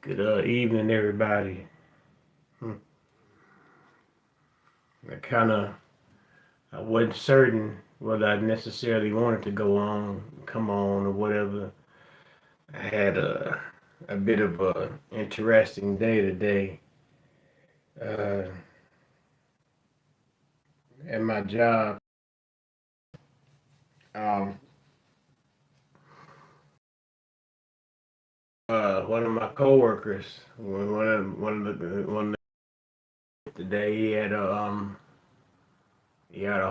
Good evening, everybody. Hmm. I kind of I wasn't certain whether I necessarily wanted to come on, or whatever. I had a bit of a interesting day today uh, at my job. Um, one of my coworkers, one of the today, he had a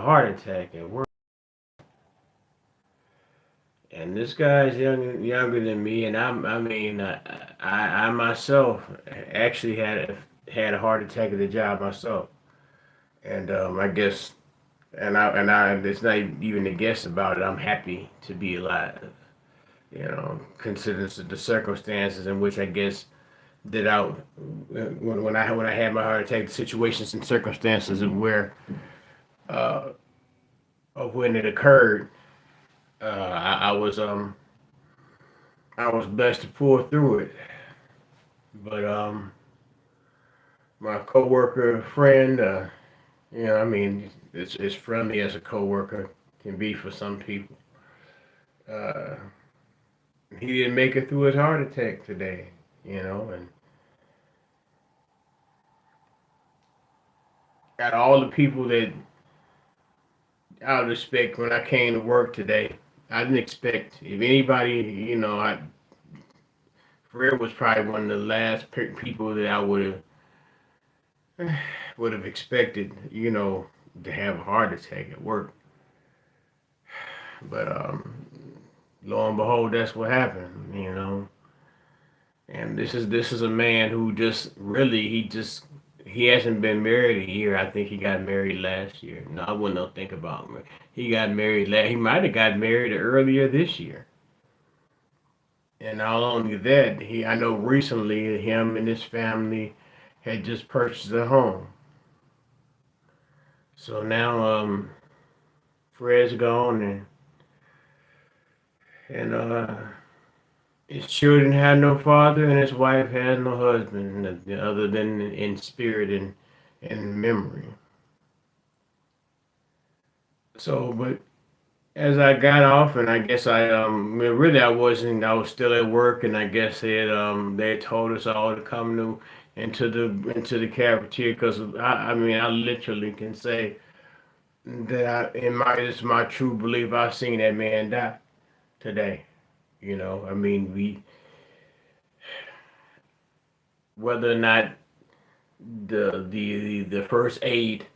heart attack at work. And this guy's younger than me, and I myself actually had a heart attack at the job myself, and I guess, it's not even a guess about it. I'm happy to be alive, considering the circumstances in which I guess that I when I had my heart attack, the situations and circumstances of where uh, of when it occurred. I was blessed to pull through it, but my coworker friend, it's as friendly as a coworker can be for some people. Uh, he didn't make it through his heart attack today, and out of all the people that I would expect when I came to work today, I didn't expect if anybody, Fred was probably one of the last people that I would have expected, to have a heart attack at work. But lo and behold, that's what happened. And this is a man who just really he hasn't been married a year. I think he got married last year. No, I wouldn't think about him. He got married he might have got married earlier this year. And not only that, I know recently him and his family had just purchased a home. So now Fred's gone, and his children had no father, and his wife had no husband, other than in spirit and memory. So, but as I got off, and I guess really I wasn't. I was still at work, and I guess they had told us all to come to into the cafeteria because I literally can say that it's my true belief. I've seen that man die today. We whether or not the first aid.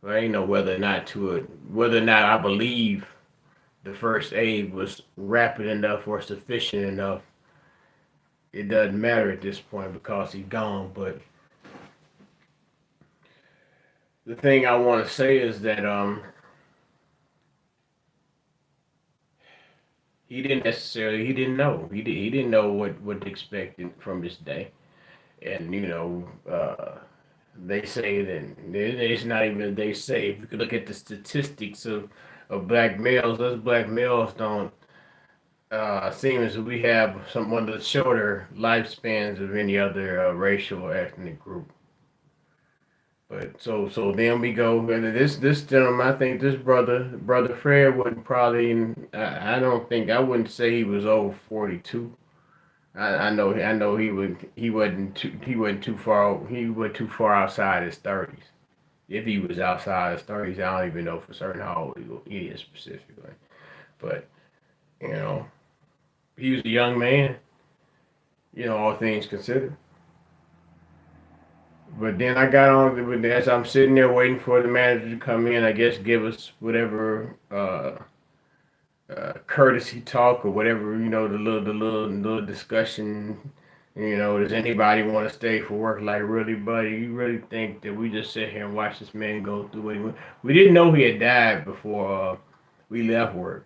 I ain't know whether or not I believe the first aid was rapid enough or sufficient enough. It doesn't matter at this point because he's gone. But the thing I want to say is that he didn't know he didn't know what to expect from this day. And they say that it's not even they say if you could look at the statistics of black males, us black males don't seem as we have one of the shorter lifespans of any other racial or ethnic group. But so then we go whether this gentleman, I think this brother Fred wouldn't probably I don't think I wouldn't say he was over 42. I know he wasn't too far outside his 30s. If he was outside his 30s, I don't even know for certain how old he is specifically. But you know, he was a young man. All things considered. But then I got on with as I'm sitting there waiting for the manager to come in. I guess give us whatever courtesy talk or whatever the little discussion. Does anybody want to stay for work? Like, really, buddy? You really think that we just sit here and watch this man go through what he went? We didn't know he had died before we left work.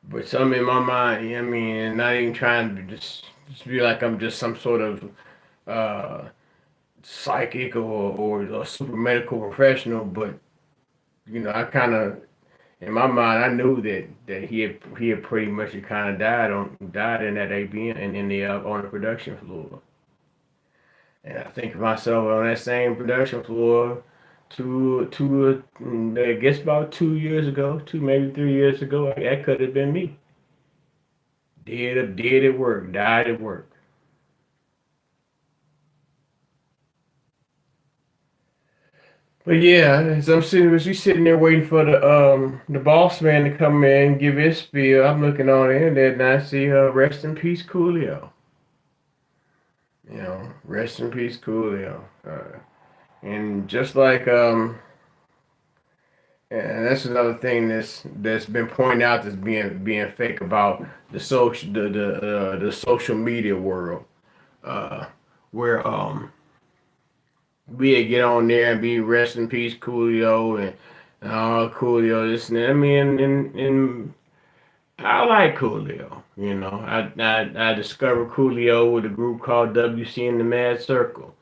But something in my mind, not even trying to just be like I'm just some sort of uh, psychic or a super medical professional, but I kind of in my mind, I knew that he had pretty much kind of died in that ABM and in the on the production floor. And I think of myself on that same production floor, I guess about 2 years ago, two maybe 3 years ago. That could have been me. Did at work, died at work. But yeah, as we sitting there waiting for the boss man to come in and give his spiel, I'm looking on the internet and I see rest in peace Coolio. Rest in peace Coolio. And just like and that's another thing that's been pointed out as being fake about the social media world, uh, where we get on there and be rest in peace Coolio and oh Coolio this and that. I mean, and I like Coolio. I discovered Coolio with a group called WC in the Mad Circle.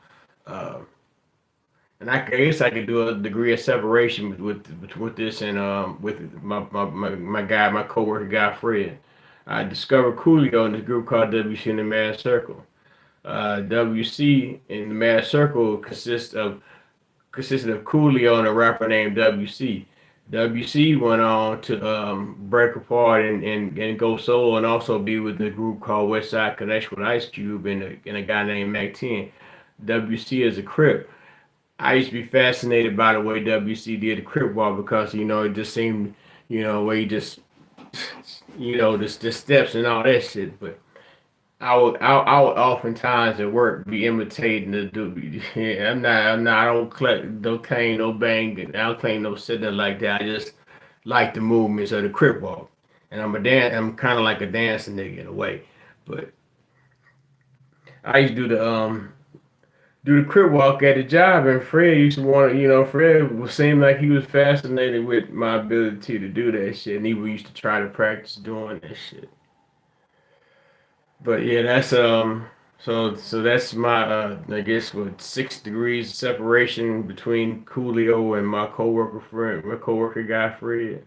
Uh, and I guess I could do a degree of separation with this and with my guy, my coworker guy Fred. I discovered Coolio in this group called WC in the Mad Circle. WC in the Mad Circle consisted of Coolio and a rapper named WC. WC went on to break apart and go solo and also be with the group called West Side Connection with Ice Cube and a guy named Mac 10. WC is a Crip. I used to be fascinated by the way WC did the Crip walk because it just seemed where he just the steps and all that shit. But I would oftentimes at work be imitating the dude. Yeah, I don't claim no bang, I don't claim no sitting like that. I just like the movements of the Crip walk, and I'm kind of like a dancing nigga in a way. But I used to do the Crip walk at the job, and Fred used to want Fred would seem like he was fascinated with my ability to do that shit, and he used to try to practice doing that shit. But yeah, that's so that's my I guess what 6 degrees separation between Coolio and my coworker guy Fred.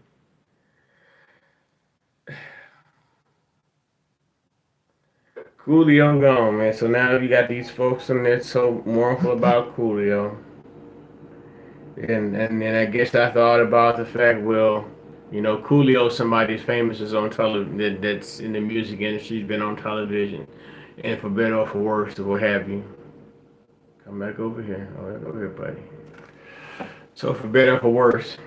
Coolio gone, man. So now you got these folks in there so mournful about Coolio. And then I guess I thought about the fact, well, Coolio, somebody famous is on television that's in the music industry, has been on television, and for better or for worse, or what have you. Come back over here. Oh, over here, buddy. So for better or for worse,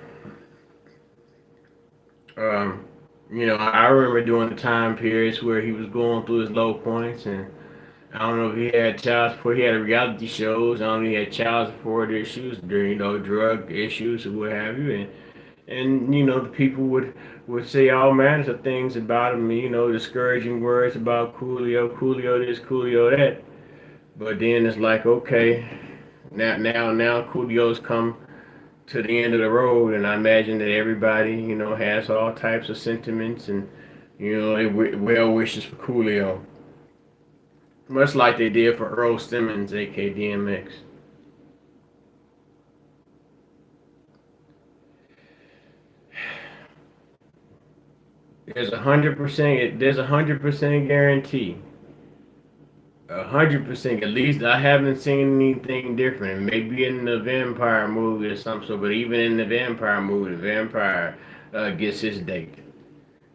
um, I remember during the time periods where he was going through his low points, and I don't know if he had child support. He had reality shows. I don't know if he had child support issues, during drug issues or what have you, and the people would say all manners of things about him, discouraging words about Coolio this, Coolio that. But then it's like, okay, now Coolio's come to the end of the road, and I imagine that everybody, has all types of sentiments and well wishes for Coolio, much like they did for Earl Simmons, aka DMX. There's a 100% guarantee. 100%. At least I haven't seen anything different. Maybe in the vampire movie or something. So, but even in the vampire movie, the vampire gets his date.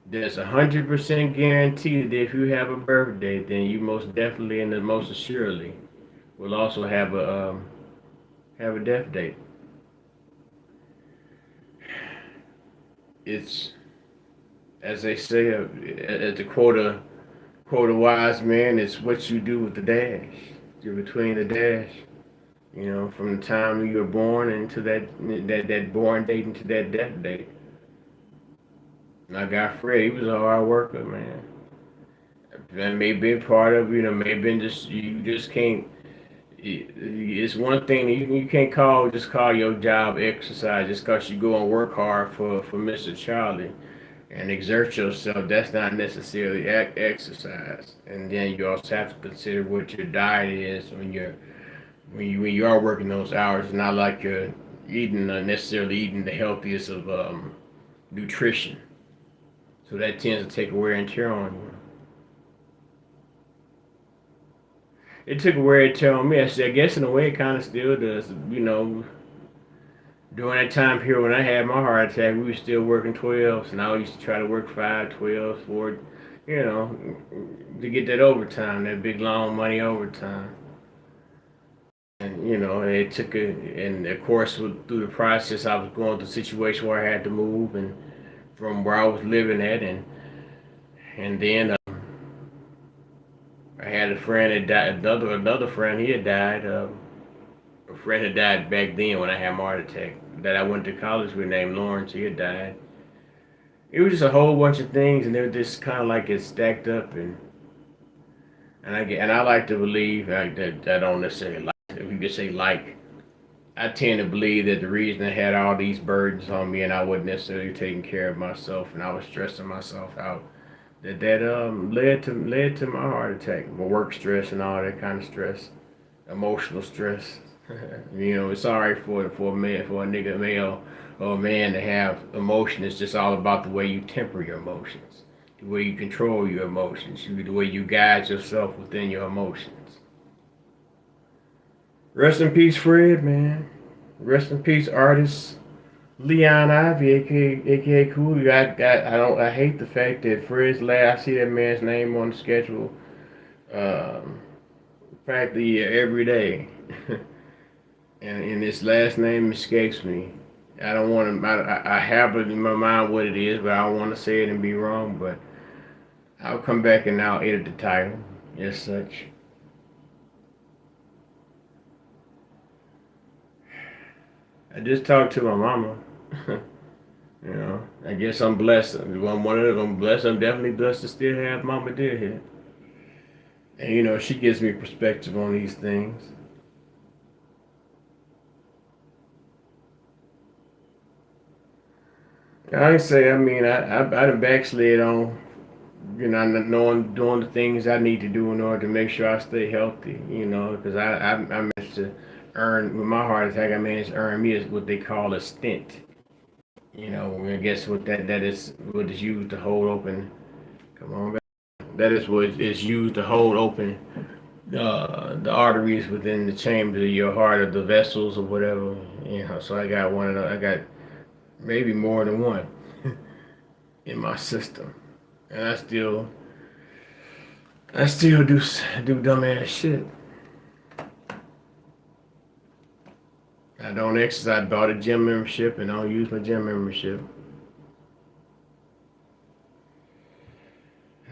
There's 100% guarantee that if you have a birthday, then you most definitely and the most assuredly will also have a death date. It's as they say, to quote a wise man, it's what you do with the dash. You're between the dash. From the time you were born into that born date into that death date. And I got Fred. He was a hard worker, man. That may be part of maybe just you just can't. It's one thing you can't call your job exercise just because you go and work hard for Mr. Charlie and exert yourself. That's not necessarily exercise. And then you also have to consider what your diet is when you are working those hours. It's not like you're necessarily eating the healthiest of nutrition. So that tends to take wear and tear on you. It took wear and tear on me. I guess in a way it kind of still does. During that time period when I had my heart attack, we were still working 12s, and I used to try to work 5, 12, 4, you know, to get that overtime, that big long money overtime. And it took and of course through the process, I was going through a situation where I had to move and from where I was living at, and then I had a friend that died, another friend, he had died. A friend had died back then when I had my heart attack that I went to college with named Lawrence. He had died. It was just a whole bunch of things, and they were just kind of like it stacked up, and I like to believe that I don't necessarily like, if you could say like, I tend to believe that the reason I had all these burdens on me and I wasn't necessarily taking care of myself and I was stressing myself out, that led to my heart attack, my work stress and all that kind of stress, emotional stress. It's alright for a man, for a nigga male or a man to have emotion. It's just all about the way you temper your emotions, the way you control your emotions, the way you guide yourself within your emotions. Rest in peace, Fred, man. Rest in peace, artist Leon Ivey, aka Coolio. I hate the fact that Fred's last. I see that man's name on the schedule, practically every day. And his last name escapes me. I don't want to. I have it in my mind what it is, but I don't want to say it and be wrong. But I'll come back and I'll edit the title as such. I just talked to my mama. I guess I'm blessed. I'm one of them. I'm blessed. I'm definitely blessed to still have Mama Dear here. And she gives me perspective on these things. I say, I mean, I done backslid on, knowing doing the things I need to do in order to make sure I stay healthy. Because I managed to earn with my heart attack. I managed to earn me what they call a stent. I guess that is what is used to hold open. Come on, back. That is what is used to hold open the arteries within the chambers of your heart or the vessels or whatever. So I got one of those. I got maybe more than one in my system, and I still do dumbass shit. I don't exercise. I bought a gym membership and I don't use my gym membership.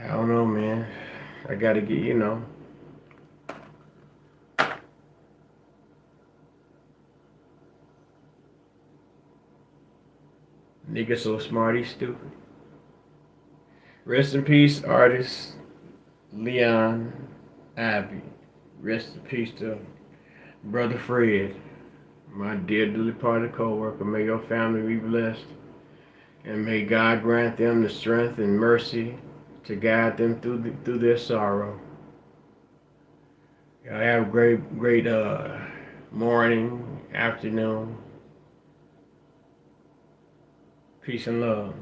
I don't know, man. I gotta get. Nigga so smart, he's stupid. Rest in peace, artist Leon Ivey. Rest in peace to brother Fred, my dear dearly departed coworker. May your family be blessed, and may God grant them the strength and mercy to guide them through their sorrow. I have a great morning, afternoon. Peace and love.